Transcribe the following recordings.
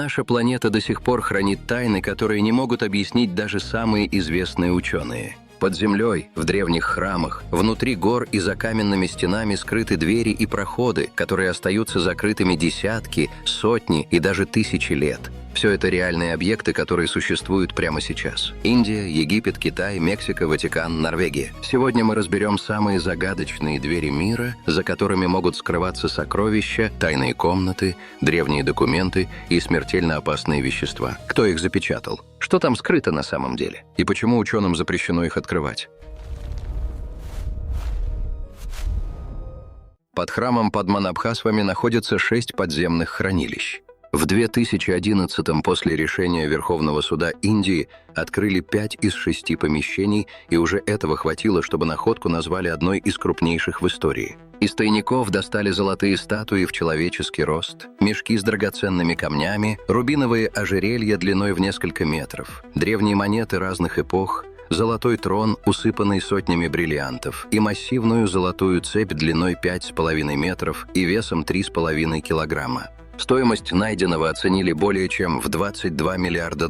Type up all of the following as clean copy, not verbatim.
Наша планета до сих пор хранит тайны, которые не могут объяснить даже самые известные ученые. Под землей, в древних храмах, внутри гор и за каменными стенами скрыты двери и проходы, которые остаются закрытыми десятки, сотни и даже тысячи лет. Все это реальные объекты, которые существуют прямо сейчас. Индия, Египет, Китай, Мексика, Ватикан, Норвегия. Сегодня мы разберем самые загадочные двери мира, за которыми могут скрываться сокровища, тайные комнаты, древние документы и смертельно опасные вещества. Кто их запечатал? Что там скрыто на самом деле? И почему ученым запрещено их открывать? Под храмом Падманабхасвами находится 6 подземных хранилищ. В 2011-м после решения Верховного суда Индии открыли 5 из 6 помещений, и уже этого хватило, чтобы находку назвали одной из крупнейших в истории. Из тайников достали золотые статуи в человеческий рост, мешки с драгоценными камнями, рубиновые ожерелья длиной в несколько метров, древние монеты разных эпох, золотой трон, усыпанный сотнями бриллиантов, и массивную золотую цепь длиной 5,5 метров и весом 3,5 килограмма. Стоимость найденного оценили более чем в $22 миллиарда.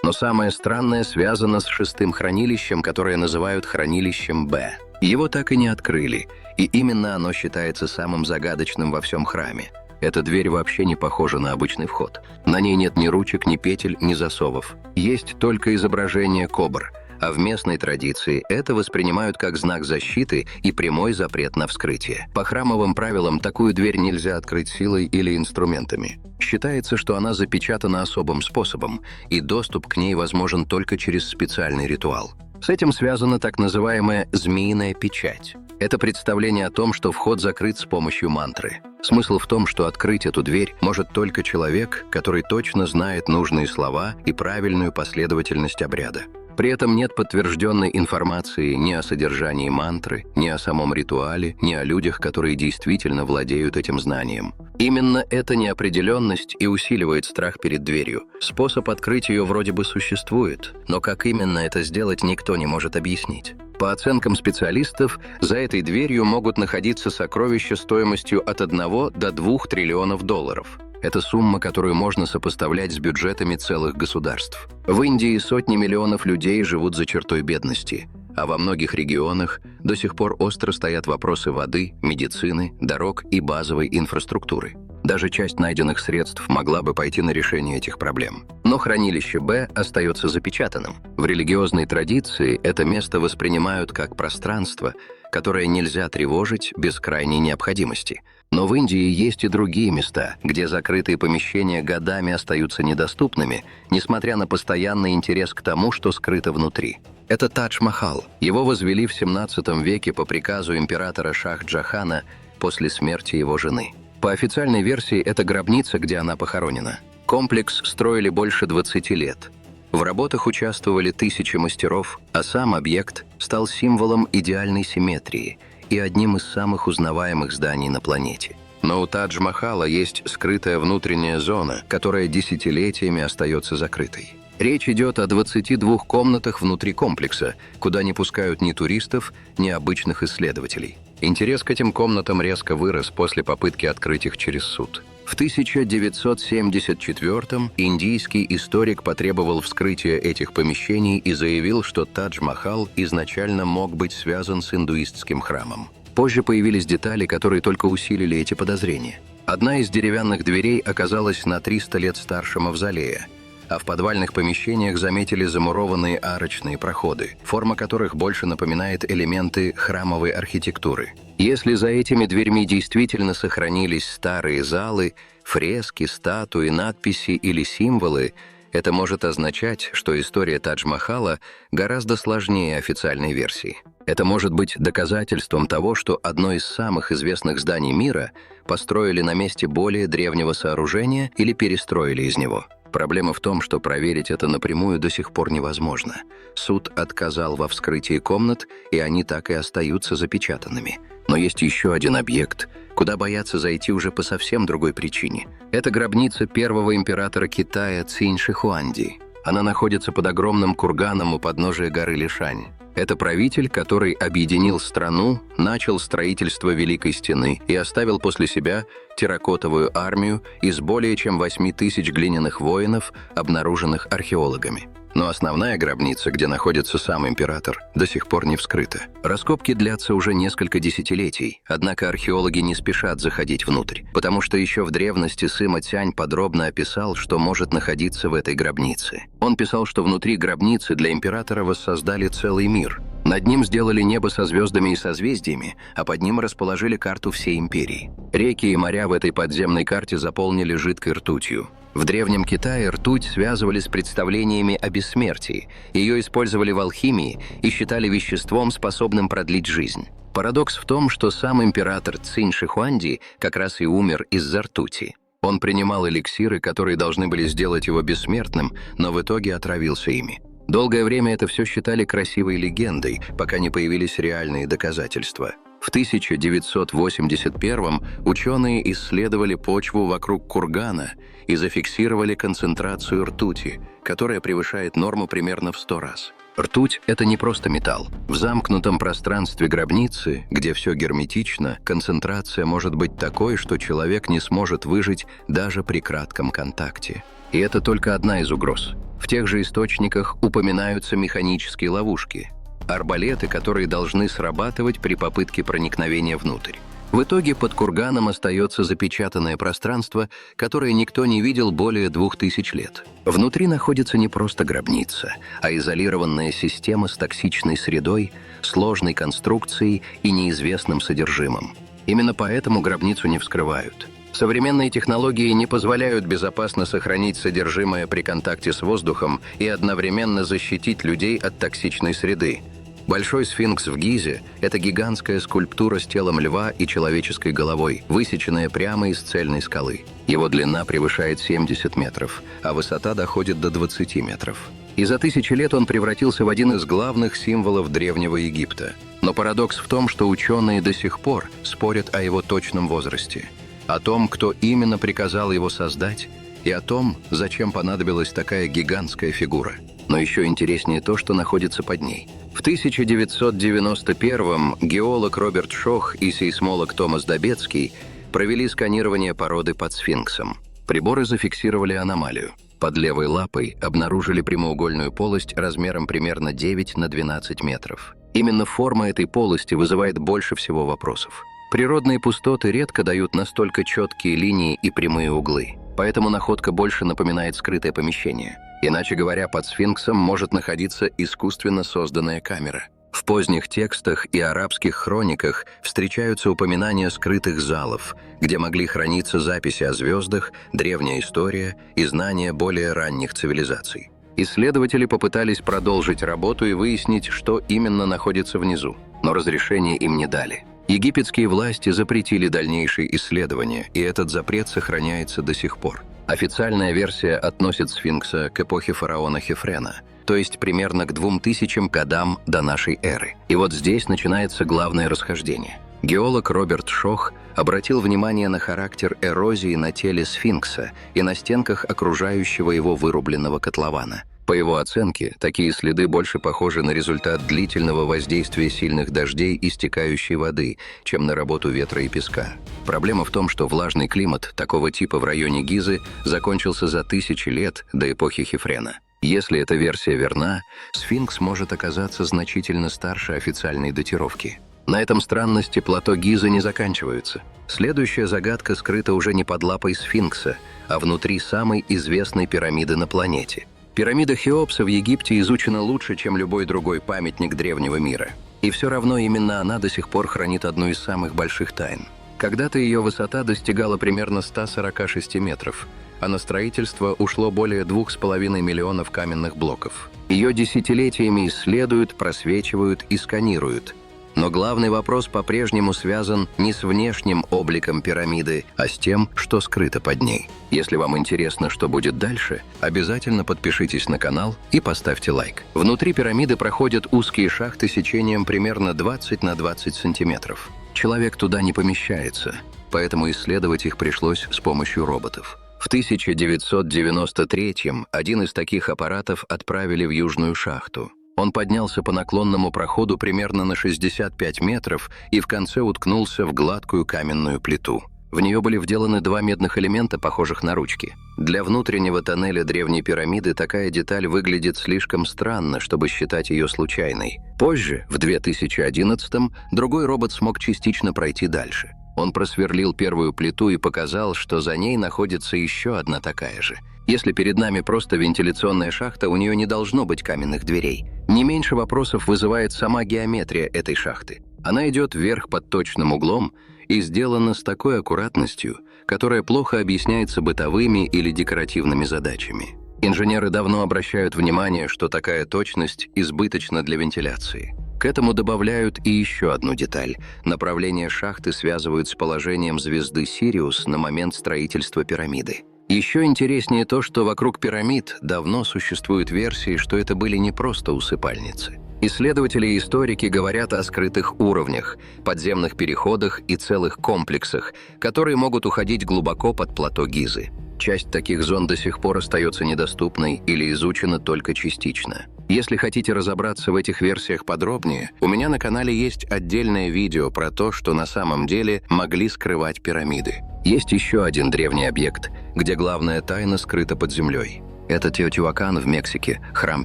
Но самое странное связано с 6-м хранилищем, которое называют хранилищем Б. Его так и не открыли, и именно оно считается самым загадочным во всем храме. Эта дверь вообще не похожа на обычный вход. На ней нет ни ручек, ни петель, ни засовов. Есть только изображение кобр, а в местной традиции это воспринимают как знак защиты и прямой запрет на вскрытие. По храмовым правилам такую дверь нельзя открыть силой или инструментами. Считается, что она запечатана особым способом, и доступ к ней возможен только через специальный ритуал. С этим связана так называемая «змеиная печать». Это представление о том, что вход закрыт с помощью мантры. Смысл в том, что открыть эту дверь может только человек, который точно знает нужные слова и правильную последовательность обряда. При этом нет подтвержденной информации ни о содержании мантры, ни о самом ритуале, ни о людях, которые действительно владеют этим знанием. Именно эта неопределенность и усиливает страх перед дверью. Способ открыть ее вроде бы существует, но как именно это сделать, никто не может объяснить. По оценкам специалистов, за этой дверью могут находиться сокровища стоимостью от 1 до 2 триллионов долларов. Это сумма, которую можно сопоставлять с бюджетами целых государств. В Индии сотни миллионов людей живут за чертой бедности, а во многих регионах до сих пор остро стоят вопросы воды, медицины, дорог и базовой инфраструктуры. Даже часть найденных средств могла бы пойти на решение этих проблем. Но хранилище Б остается запечатанным. В религиозной традиции это место воспринимают как пространство, которое нельзя тревожить без крайней необходимости. Но в Индии есть и другие места, где закрытые помещения годами остаются недоступными, несмотря на постоянный интерес к тому, что скрыто внутри. Это Тадж-Махал. Его возвели в 17 веке по приказу императора Шах-Джахана после смерти его жены. По официальной версии, это гробница, где она похоронена. Комплекс строили больше 20 лет. В работах участвовали тысячи мастеров, а сам объект стал символом идеальной симметрии и одним из самых узнаваемых зданий на планете. Но у Тадж-Махала есть скрытая внутренняя зона, которая десятилетиями остается закрытой. Речь идет о 22 комнатах внутри комплекса, куда не пускают ни туристов, ни обычных исследователей. Интерес к этим комнатам резко вырос после попытки открыть их через суд. В 1974-м индийский историк потребовал вскрытия этих помещений и заявил, что Тадж-Махал изначально мог быть связан с индуистским храмом. Позже появились детали, которые только усилили эти подозрения. Одна из деревянных дверей оказалась на 300 лет старше мавзолея, а в подвальных помещениях заметили замурованные арочные проходы, форма которых больше напоминает элементы храмовой архитектуры. Если за этими дверьми действительно сохранились старые залы, фрески, статуи, надписи или символы, это может означать, что история Тадж-Махала гораздо сложнее официальной версии. Это может быть доказательством того, что одно из самых известных зданий мира построили на месте более древнего сооружения или перестроили из него. Проблема в том, что проверить это напрямую до сих пор невозможно. Суд отказал во вскрытии комнат, и они так и остаются запечатанными. Но есть еще один объект, куда боятся зайти уже по совсем другой причине. Это гробница первого императора Китая Цинь Шихуанди. Она находится под огромным курганом у подножия горы Лишань. Это правитель, который объединил страну, начал строительство Великой Стены и оставил после себя терракотовую армию из более чем 8000 глиняных воинов, обнаруженных археологами. Но основная гробница, где находится сам император, до сих пор не вскрыта. Раскопки длятся уже несколько десятилетий, однако археологи не спешат заходить внутрь, потому что еще в древности Сыма Цянь подробно описал, что может находиться в этой гробнице. Он писал, что внутри гробницы для императора воссоздали целый мир. Над ним сделали небо со звездами и созвездиями, а под ним расположили карту всей империи. Реки и моря в этой подземной карте заполнили жидкой ртутью. В Древнем Китае ртуть связывали с представлениями о бессмертии, ее использовали в алхимии и считали веществом, способным продлить жизнь. Парадокс в том, что сам император Цинь Шихуанди как раз и умер из-за ртути. Он принимал эликсиры, которые должны были сделать его бессмертным, но в итоге отравился ими. Долгое время это все считали красивой легендой, пока не появились реальные доказательства. В 1981-м ученые исследовали почву вокруг кургана и зафиксировали концентрацию ртути, которая превышает норму примерно в 100 раз. Ртуть – это не просто металл. В замкнутом пространстве гробницы, где все герметично, концентрация может быть такой, что человек не сможет выжить даже при кратком контакте. И это только одна из угроз. В тех же источниках упоминаются механические ловушки – арбалеты, которые должны срабатывать при попытке проникновения внутрь. В итоге под курганом остается запечатанное пространство, которое никто не видел более 2000 лет. Внутри находится не просто гробница, а изолированная система с токсичной средой, сложной конструкцией и неизвестным содержимым. Именно поэтому гробницу не вскрывают. Современные технологии не позволяют безопасно сохранить содержимое при контакте с воздухом и одновременно защитить людей от токсичной среды. Большой сфинкс в Гизе – это гигантская скульптура с телом льва и человеческой головой, высеченная прямо из цельной скалы. Его длина превышает 70 метров, а высота доходит до 20 метров. И за тысячи лет он превратился в один из главных символов Древнего Египта. Но парадокс в том, что ученые до сих пор спорят о его точном возрасте, о том, кто именно приказал его создать, и о том, зачем понадобилась такая гигантская фигура. Но еще интереснее то, что находится под ней. В 1991-м геолог Роберт Шох и сейсмолог Томас Добецкий провели сканирование породы под сфинксом. Приборы зафиксировали аномалию. Под левой лапой обнаружили прямоугольную полость размером примерно 9 на 12 метров. Именно форма этой полости вызывает больше всего вопросов. Природные пустоты редко дают настолько четкие линии и прямые углы, поэтому находка больше напоминает скрытое помещение. Иначе говоря, под сфинксом может находиться искусственно созданная камера. В поздних текстах и арабских хрониках встречаются упоминания скрытых залов, где могли храниться записи о звездах, древняя история и знания более ранних цивилизаций. Исследователи попытались продолжить работу и выяснить, что именно находится внизу, но разрешения им не дали. Египетские власти запретили дальнейшие исследования, и этот запрет сохраняется до сих пор. Официальная версия относит сфинкса к эпохе фараона Хефрена, то есть примерно к 2000 годам до нашей эры. И вот здесь начинается главное расхождение. Геолог Роберт Шох обратил внимание на характер эрозии на теле сфинкса и на стенках окружающего его вырубленного котлована. По его оценке, такие следы больше похожи на результат длительного воздействия сильных дождей и стекающей воды, чем на работу ветра и песка. Проблема в том, что влажный климат такого типа в районе Гизы закончился за тысячи лет до эпохи Хефрена. Если эта версия верна, сфинкс может оказаться значительно старше официальной датировки. На этом странности плато Гизы не заканчиваются. Следующая загадка скрыта уже не под лапой сфинкса, а внутри самой известной пирамиды на планете. Пирамида Хеопса в Египте изучена лучше, чем любой другой памятник древнего мира. И все равно именно она до сих пор хранит одну из самых больших тайн. Когда-то ее высота достигала примерно 146 метров, а на строительство ушло более 2,5 миллионов каменных блоков. Ее десятилетиями исследуют, просвечивают и сканируют. Но главный вопрос по-прежнему связан не с внешним обликом пирамиды, а с тем, что скрыто под ней. Если вам интересно, что будет дальше, обязательно подпишитесь на канал и поставьте лайк. Внутри пирамиды проходят узкие шахты сечением примерно 20 на 20 сантиметров. Человек туда не помещается, поэтому исследовать их пришлось с помощью роботов. В 1993-м один из таких аппаратов отправили в южную шахту. Он поднялся по наклонному проходу примерно на 65 метров и в конце уткнулся в гладкую каменную плиту. В нее были вделаны два медных элемента, похожих на ручки. Для внутреннего тоннеля древней пирамиды такая деталь выглядит слишком странно, чтобы считать ее случайной. Позже, в 2011-м, другой робот смог частично пройти дальше. Он просверлил первую плиту и показал, что за ней находится еще одна такая же. Если перед нами просто вентиляционная шахта, у нее не должно быть каменных дверей. Не меньше вопросов вызывает сама геометрия этой шахты. Она идет вверх под точным углом и сделана с такой аккуратностью, которая плохо объясняется бытовыми или декоративными задачами. Инженеры давно обращают внимание, что такая точность избыточна для вентиляции. К этому добавляют и еще одну деталь. Направление шахты связывают с положением звезды Сириус на момент строительства пирамиды. Еще интереснее то, что вокруг пирамид давно существуют версии, что это были не просто усыпальницы. Исследователи и историки говорят о скрытых уровнях, подземных переходах и целых комплексах, которые могут уходить глубоко под плато Гизы. Часть таких зон до сих пор остается недоступной или изучена только частично. Если хотите разобраться в этих версиях подробнее, у меня на канале есть отдельное видео про то, что на самом деле могли скрывать пирамиды. Есть еще один древний объект, где главная тайна скрыта под землей. Это Теотиуакан в Мексике, храм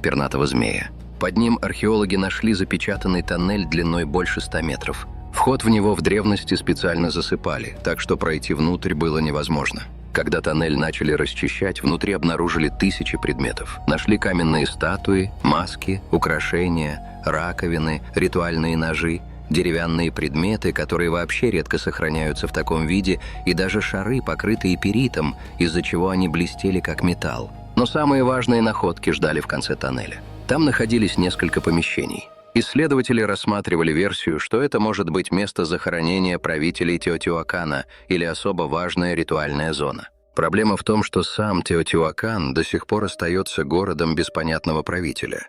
пернатого змея. Под ним археологи нашли запечатанный тоннель длиной больше 100 метров. Вход в него в древности специально засыпали, так что пройти внутрь было невозможно. Когда тоннель начали расчищать, внутри обнаружили тысячи предметов. Нашли каменные статуи, маски, украшения, раковины, ритуальные ножи, деревянные предметы, которые вообще редко сохраняются в таком виде, и даже шары, покрытые перитом, из-за чего они блестели как металл. Но самые важные находки ждали в конце тоннеля. Там находились несколько помещений. Исследователи рассматривали версию, что это может быть место захоронения правителей Теотиуакана или особо важная ритуальная зона. Проблема в том, что сам Теотиуакан до сих пор остается городом без понятного правителя.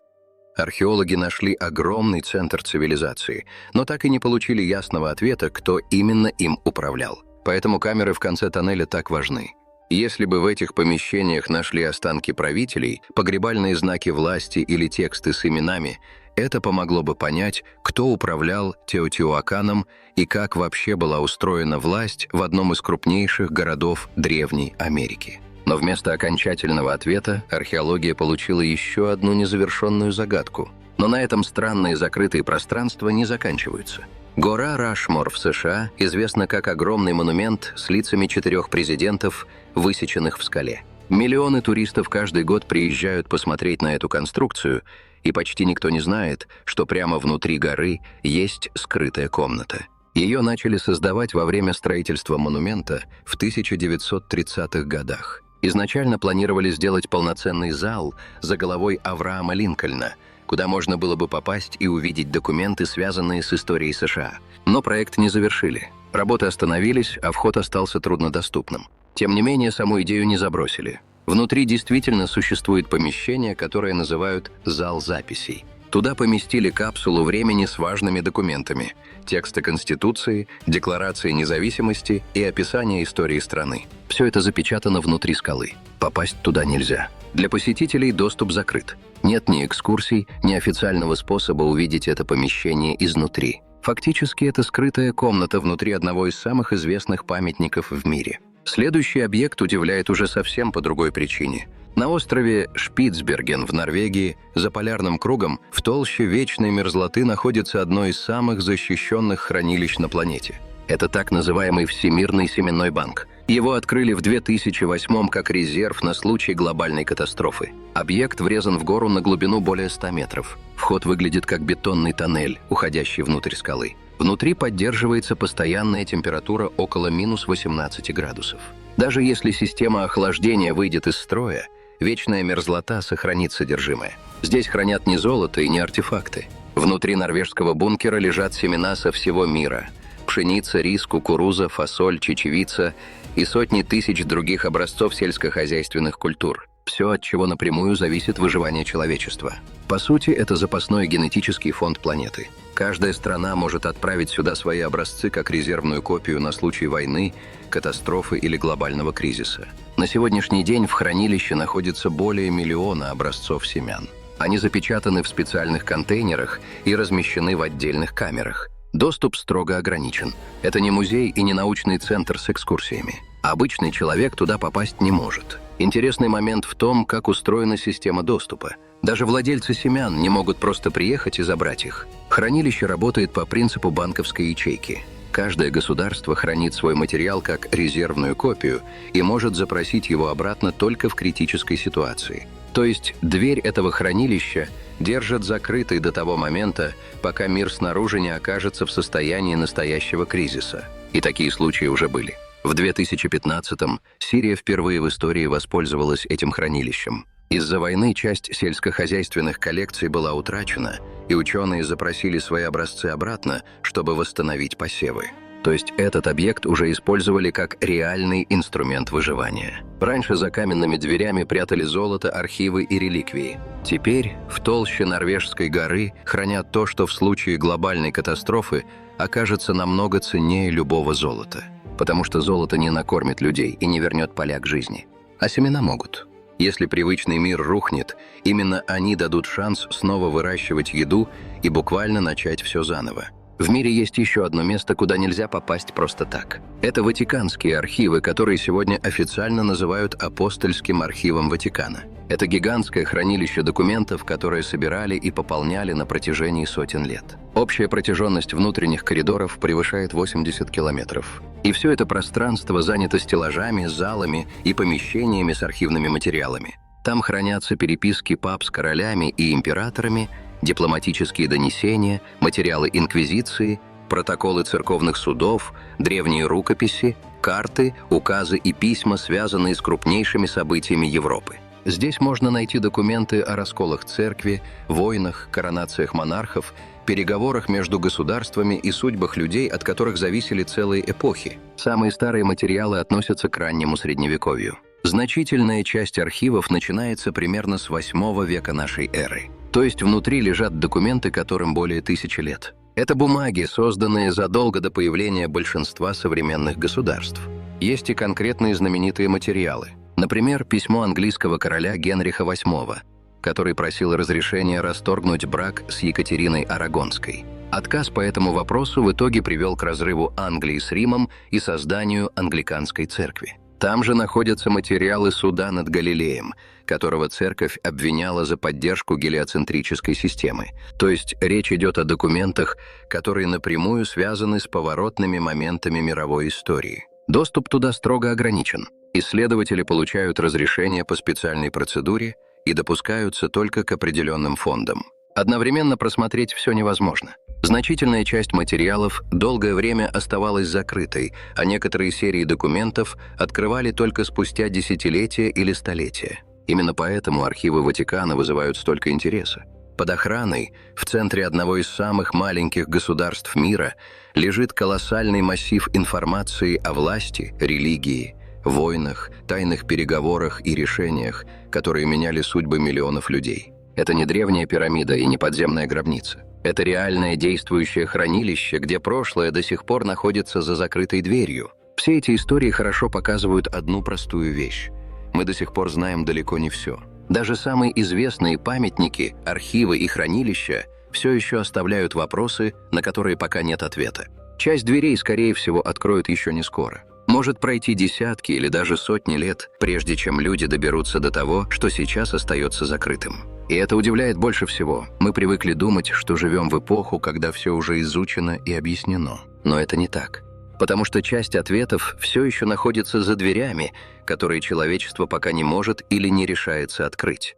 Археологи нашли огромный центр цивилизации, но так и не получили ясного ответа, кто именно им управлял. Поэтому камеры в конце тоннеля так важны. Если бы в этих помещениях нашли останки правителей, погребальные знаки власти или тексты с именами, это помогло бы понять, кто управлял Теотиуаканом и как вообще была устроена власть в одном из крупнейших городов Древней Америки. Но вместо окончательного ответа археология получила еще одну незавершенную загадку. Но на этом странные закрытые пространства не заканчиваются. Гора Рашмор в США известна как огромный монумент с лицами 4 президентов, высеченных в скале. Миллионы туристов каждый год приезжают посмотреть на эту конструкцию, и почти никто не знает, что прямо внутри горы есть скрытая комната. Ее начали создавать во время строительства монумента в 1930-х годах. Изначально планировали сделать полноценный зал за головой Авраама Линкольна, куда можно было бы попасть и увидеть документы, связанные с историей США. Но проект не завершили. Работы остановились, а вход остался труднодоступным. Тем не менее, саму идею не забросили. Внутри действительно существует помещение, которое называют «зал записей». Туда поместили капсулу времени с важными документами, тексты Конституции, Декларации независимости и описание истории страны. Все это запечатано внутри скалы. Попасть туда нельзя. Для посетителей доступ закрыт. Нет ни экскурсий, ни официального способа увидеть это помещение изнутри. Фактически, это скрытая комната внутри одного из самых известных памятников в мире. Следующий объект удивляет уже совсем по другой причине. На острове Шпицберген в Норвегии, за полярным кругом, в толще вечной мерзлоты находится одно из самых защищенных хранилищ на планете. Это так называемый Всемирный семенной банк. Его открыли в 2008 как резерв на случай глобальной катастрофы. Объект врезан в гору на глубину более 100 метров. Вход выглядит как бетонный тоннель, уходящий внутрь скалы. Внутри поддерживается постоянная температура около минус 18 градусов. Даже если система охлаждения выйдет из строя, вечная мерзлота сохранит содержимое. Здесь хранят не золото и не артефакты. Внутри норвежского бункера лежат семена со всего мира. Пшеница, рис, кукуруза, фасоль, чечевица и сотни тысяч других образцов сельскохозяйственных культур. Все, от чего напрямую зависит выживание человечества. По сути, это запасной генетический фонд планеты. Каждая страна может отправить сюда свои образцы как резервную копию на случай войны, катастрофы или глобального кризиса. На сегодняшний день в хранилище находится более 1 миллиона образцов семян. Они запечатаны в специальных контейнерах и размещены в отдельных камерах. Доступ строго ограничен. Это не музей и не научный центр с экскурсиями. Обычный человек туда попасть не может. Интересный момент в том, как устроена система доступа. Даже владельцы семян не могут просто приехать и забрать их. Хранилище работает по принципу банковской ячейки. Каждое государство хранит свой материал как резервную копию и может запросить его обратно только в критической ситуации. То есть дверь этого хранилища держат закрытой до того момента, пока мир снаружи не окажется в состоянии настоящего кризиса. И такие случаи уже были. В 2015-м Сирия впервые в истории воспользовалась этим хранилищем. Из-за войны часть сельскохозяйственных коллекций была утрачена, и ученые запросили свои образцы обратно, чтобы восстановить посевы. То есть этот объект уже использовали как реальный инструмент выживания. Раньше за каменными дверями прятали золото, архивы и реликвии. Теперь в толще Норвежской горы хранят то, что в случае глобальной катастрофы окажется намного ценнее любого золота. Потому что золото не накормит людей и не вернет поля к жизни. А семена могут. Если привычный мир рухнет, именно они дадут шанс снова выращивать еду и буквально начать все заново. В мире есть еще одно место, куда нельзя попасть просто так. Это Ватиканские архивы, которые сегодня официально называют Апостольским архивом Ватикана. Это гигантское хранилище документов, которые собирали и пополняли на протяжении сотен лет. Общая протяженность внутренних коридоров превышает 80 километров. И все это пространство занято стеллажами, залами и помещениями с архивными материалами. Там хранятся переписки пап с королями и императорами, дипломатические донесения, материалы инквизиции, протоколы церковных судов, древние рукописи, карты, указы и письма, связанные с крупнейшими событиями Европы. Здесь можно найти документы о расколах церкви, войнах, коронациях монархов, переговорах между государствами и судьбах людей, от которых зависели целые эпохи. Самые старые материалы относятся к раннему Средневековью. Значительная часть архивов начинается примерно с 8 века нашей эры. То есть внутри лежат документы, которым более 1000 лет. Это бумаги, созданные задолго до появления большинства современных государств. Есть и конкретные знаменитые материалы. Например, письмо английского короля Генриха VIII, который просил разрешения расторгнуть брак с Екатериной Арагонской. Отказ по этому вопросу в итоге привел к разрыву Англии с Римом и созданию англиканской церкви. Там же находятся материалы суда над Галилеем, которого церковь обвиняла за поддержку гелиоцентрической системы. То есть речь идет о документах, которые напрямую связаны с поворотными моментами мировой истории. Доступ туда строго ограничен. Исследователи получают разрешение по специальной процедуре и допускаются только к определенным фондам. Одновременно просмотреть все невозможно. Значительная часть материалов долгое время оставалась закрытой, а некоторые серии документов открывали только спустя десятилетия или столетия. Именно поэтому архивы Ватикана вызывают столько интереса. Под охраной, в центре одного из самых маленьких государств мира, лежит колоссальный массив информации о власти, религии, войнах, тайных переговорах и решениях, которые меняли судьбы миллионов людей. Это не древняя пирамида и не подземная гробница. Это реальное действующее хранилище, где прошлое до сих пор находится за закрытой дверью. Все эти истории хорошо показывают одну простую вещь. Мы до сих пор знаем далеко не все. Даже самые известные памятники, архивы и хранилища все еще оставляют вопросы, на которые пока нет ответа. Часть дверей, скорее всего, откроют еще не скоро. Может пройти десятки или даже сотни лет, прежде чем люди доберутся до того, что сейчас остается закрытым. И это удивляет больше всего. Мы привыкли думать, что живем в эпоху, когда все уже изучено и объяснено. Но это не так. Потому что часть ответов все еще находится за дверями, которые человечество пока не может или не решается открыть.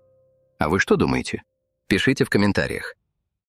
А вы что думаете? Пишите в комментариях.